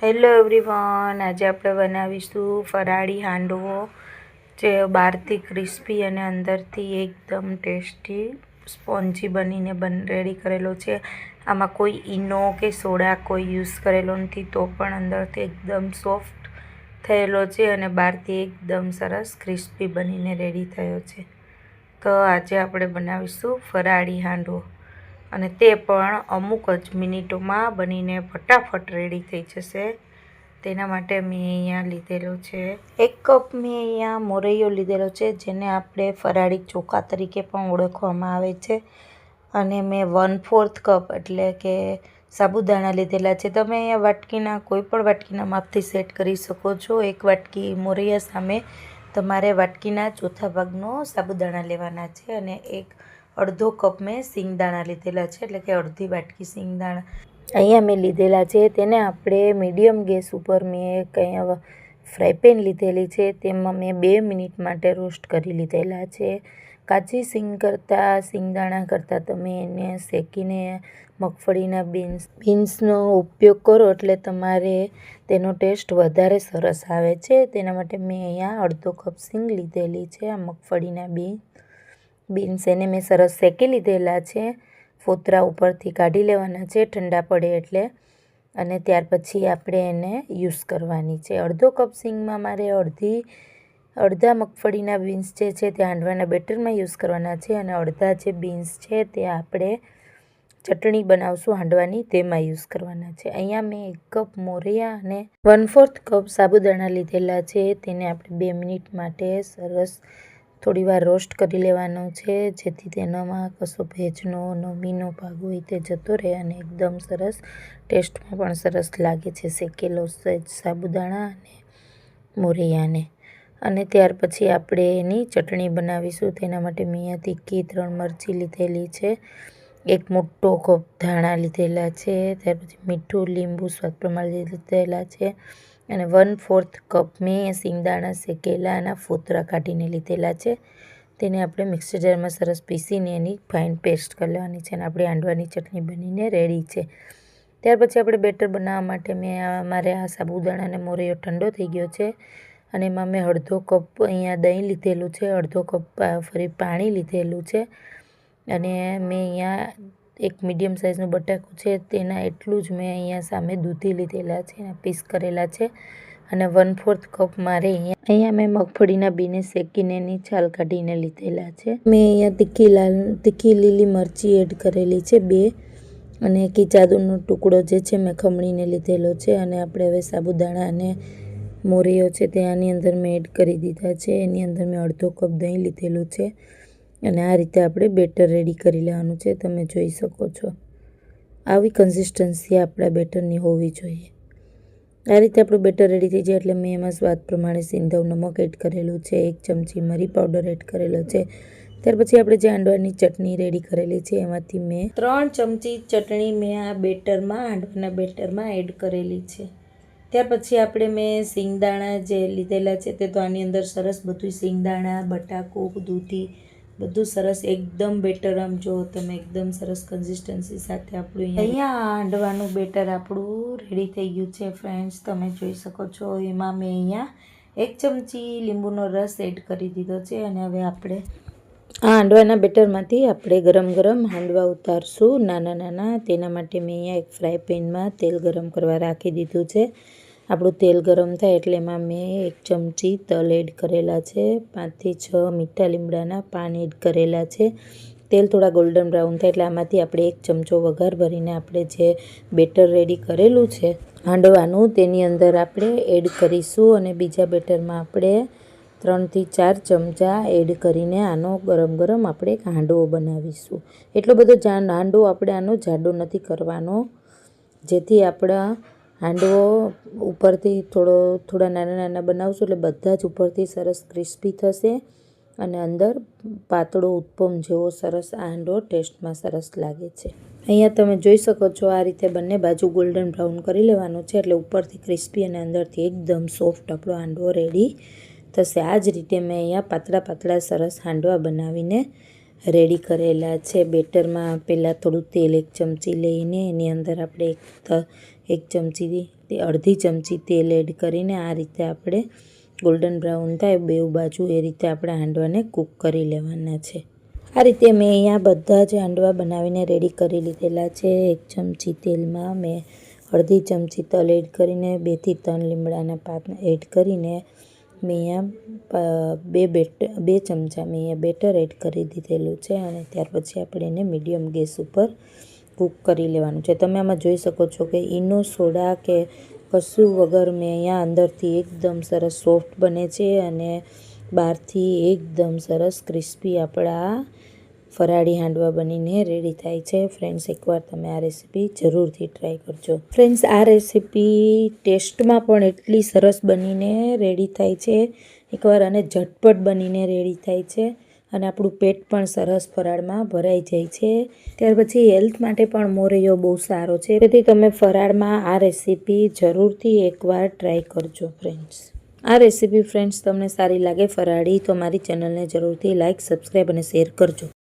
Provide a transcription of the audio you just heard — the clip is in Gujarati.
હેલો એવરીવન, આજે આપણે બનાવીશું ફરાળી હાંડવો જે બહારથી ક્રિસ્પી અને અંદરથી એકદમ ટેસ્ટી સ્પોન્જી બનીને રેડી કરેલો છે. આમાં કોઈ ઈનો કે સોડા કોઈ યુઝ કરેલો નથી, તો પણ અંદરથી એકદમ સોફ્ટ થયેલો છે અને બહારથી એકદમ સરસ ક્રિસ્પી બનીને રેડી થયો છે. તો આજે આપણે બનાવીશું ફરાળી હાંડવો, અને તે પણ અમુક જ મિનિટોમાં બનીને ફટાફટ રેડી થઈ જશે. તેના માટે મેં અહીંયા લીધેલો છે 1 કપ. મેં અહીંયા મોરૈયો લીધેલો છે, જેને આપણે ફરાળી ચોખા તરીકે પણ ઓળખવામાં આવે છે. અને મેં 1/4 કપ એટલે કે સાબુદાણા લીધેલા છે. તમે અહીંયા વાટકીના કોઈ પણ વાટકીના માપથી સેટ કરી શકો છો. 1 વાટકી મોરૈયા સામે તમારે વાટકીના ચોથા ભાગનો સાબુદાણા લેવાના છે. અને અડધો કપ મેં સિંગદાણા લીધેલા છે, એટલે કે અડધી વાટકી સિંગદાણા અહીંયા મેં લીધેલા છે. તેને આપણે મીડિયમ ગેસ ઉપર મેં કંઈ ફ્રાય પેન લીધેલી છે, તેમાં મેં 2 મિનિટ માટે રોસ્ટ કરી લીધેલા છે. કાચી સિંગદાણા કરતાં તમે એને શેકીને મગફળીના બીન્સનો ઉપયોગ કરો એટલે તમારે તેનો ટેસ્ટ વધારે સરસ આવે છે. તેના માટે મેં અહીંયા અડધો કપ સિંગ લીધેલી છે. આ મગફળીના બીન્સ એને મેં સરસ શેકી લીધેલા છે. ફોતરા ઉપરથી કાઢી લેવાના છે ઠંડા પડે એટલે, અને ત્યાર પછી આપણે એને યુઝ કરવાની છે. અડધો કપ સિંગમાં મારે અડધા મગફળીના બીન્સ જે છે તે હાંડવાના બેટરમાં યુઝ કરવાના છે, અને અડધા જે બીન્સ છે તે આપણે ચટણી બનાવશું હાંડવાની તેમાં યુઝ કરવાના છે. અહીંયા મેં 1 કપ મોરૈયા અને 1/4 કપ સાબુદાણા લીધેલા છે. તેને આપણે 2 મિનિટ માટે સરસ થોડીવાર રોસ્ટ કરી લેવાનો છે, જેથી તેનામાં કશો ભેજનો નમીનો ભાગ હોય તે જતો રહે અને એકદમ સરસ ટેસ્ટમાં પણ સરસ લાગે છે શેકેલો સાબુદાણા અને મોરૈયાને. અને ત્યાર પછી આપણે એની ચટણી બનાવીશું. તેના માટે મેં અહીંયા તીખી 3 મરચી લીધેલી છે, 1 મોટો કપ ધાણા લીધેલા છે, ત્યાર પછી મીઠું લીંબુ સ્વાદ પ્રમાણે લીધેલા છે, અને 1/4 કપ મેં સિંગદાણા શેકેલાના ફોતરા કાઢીને લીધેલા છે. તેને આપણે મિક્સર જારમાં સરસ પીસીને એની ફાઇન પેસ્ટ કરી લેવાની છે, અને આપણી હાંડવાની ચટણી બનીને રેડી છે. ત્યાર પછી આપણે બેટર બનાવવા માટે મારે આ સાબુદાણા અને મોરૈયો ઠંડો થઈ ગયો છે, અને એમાં મેં અડધો કપ અહીંયા દહીં લીધેલું છે, અડધો કપ ફરી પાણી લીધેલું છે, અને મેં અહીંયા 1 મીડિયમ સાઇઝનું બટાકું છે તેના એટલું જ મેં અહીંયા સામે દૂધી લીધેલા છે, એના પીસ કરેલા છે, અને 1/4 કપ મારે અહીંયા મેં મગફળીના બીને શેકીને એની છાલ કાઢીને લીધેલા છે. મેં અહીંયા તીખી લીલી મરચી એડ કરેલી છે 2, અને જાદુનો ટુકડો જે છે મેં ખમણીને લીધેલો છે. અને આપણે હવે સાબુદાણા અને મોરૈયો છે તે આની અંદર મેં એડ કરી દીધા છે. એની અંદર મેં અડધો કપ દહીં લીધેલું છે, અને આ રીતે આપણે બેટર રેડી કરી લેવાનું છે. તમે જોઈ શકો છો આવી કન્સિસ્ટન્સી આપણા બેટરની હોવી જોઈએ. આ રીતે આપણું બેટર રેડી થઈ જાય એટલે મેં એમાં સ્વાદ પ્રમાણે સિંધવ નમક એડ કરેલું છે, 1 ચમચી મરી પાવડર એડ કરેલો છે. ત્યાર પછી આપણે જે હાંડવાની ચટણી રેડી કરેલી છે એમાંથી મેં 3 ચમચી ચટણી મેં આ હાંડવાના બેટરમાં એડ કરેલી છે. ત્યાર પછી આપણે મેં સિંગદાણા જે લીધેલા છે તે તો આની અંદર સરસ બધું સિંગદાણા, બટાકું, દૂધી બધું સરસ એકદમ બેટર, આમ જો તમે એકદમ સરસ કન્સિસ્ટન્સી સાથે આપણું અહીંયા હાંડવાનું બેટર આપણું રેડી થઈ ગયું છે ફ્રેન્ડ્સ. તમે જોઈ શકો છો એમાં મેં અહીંયા 1 ચમચી લીંબુનો રસ એડ કરી દીધો છે, અને હવે આપણે આ હાંડવાના બેટરમાંથી આપણે ગરમ હાંડવા ઉતારશું નાના. તેના માટે મેં અહીંયા એક ફ્રાય પેનમાં તેલ ગરમ કરવા રાખી દીધું છે. આપણું તેલ ગરમ થાય એટલે એમાં મેં 1 ચમચી તલ એડ કરેલા છે, 5 થી 6 મીઠા લીમડાના પાન એડ કરેલા છે. તેલ થોડા ગોલ્ડન બ્રાઉન થાય એટલે આમાંથી આપણે 1 ચમચો વઘાર ભરીને આપણે જે બેટર રેડી કરેલું છે હાંડવાનું તેની અંદર આપણે એડ કરીશું, અને બીજા બેટરમાં આપણે 3 થી 4 ચમચા એડ કરીને આનો ગરમ આપણે એક હાંડવો બનાવીશું. એટલો બધો હાંડવો આપણે આનો જાડો નથી કરવાનો, જેથી આપણા હાંડવો ઉપરથી થોડા નાના બનાવશું એટલે બધા જ ઉપરથી સરસ ક્રિસ્પી થશે, અને અંદર પાતળો ઉત્પમ જેવો સરસ આ હાંડવો ટેસ્ટમાં સરસ લાગે છે. અહીંયા તમે જોઈ શકો છો આ રીતે બંને બાજુ ગોલ્ડન બ્રાઉન કરી લેવાનું છે, એટલે ઉપરથી ક્રિસ્પી અને અંદરથી એકદમ સોફ્ટ આપણો હાંડવો રેડી થશે. આ જ રીતે મેં અહીંયા પાતળા સરસ હાંડવા બનાવીને રેડી કરેલા છે. બેટરમાં પહેલાં થોડું તેલ 1 ચમચી લઈને એની અંદર આપણે અડધી ચમચી તેલ એડ કરીને આ રીતે આપણે ગોલ્ડન બ્રાઉન થાય બેઉ બાજુ એ રીતે આપણે હાંડવાને કૂક કરી લેવાના છે. આ રીતે મેં અહીંયા બધા જ હાંડવા બનાવીને રેડી કરી લીધેલા છે. 1 ચમચી તેલમાં મેં અડધી ચમચી તલ એડ કરીને 2 થી 3 લીમડાના પાન એડ કરીને મેં અહીંયા 2 ચમચા મેં અહીંયા બેટર એડ કરી દીધેલું છે અને ત્યાર પછી આપણે એને મીડિયમ ગેસ ઉપર કૂક કરી લેવાનું છે. તમે આમાં જોઈ શકો છો કે ઈનો સોડા કે કશું વગર મેં અહીંયા અંદરથી એકદમ સરસ સોફ્ટ બને છે અને બહારથી એકદમ સરસ ક્રિસ્પી આપણા ફરાળી હાંડવા બનીને રેડી થાય છે. ફ્રેન્ડ્સ, એકવાર તમે આ રેસીપી જરૂરથી ટ્રાય કરજો. ફ્રેન્ડ્સ, આ રેસીપી ટેસ્ટમાં પણ એટલી સરસ બનીને રેડી થાય છે એકવાર અને ઝટપટ બનીને રેડી થાય છે અને આપણું પેટ પણ સરસ ફરાળમાં ભરાઈ જાય છે. ત્યાર પછી હેલ્થ માટે પણ મોરૈયો બહુ સારો છે. તેથી તમે ફરાળમાં આ રેસીપી જરૂરથી એકવાર ટ્રાય કરજો. ફ્રેન્ડ્સ, આ રેસીપી ફ્રેન્ડ્સ તમને સારી લાગે ફરાળી તો મારી ચેનલને જરૂરથી લાઇક, સબસ્ક્રાઈબ અને શેર કરજો.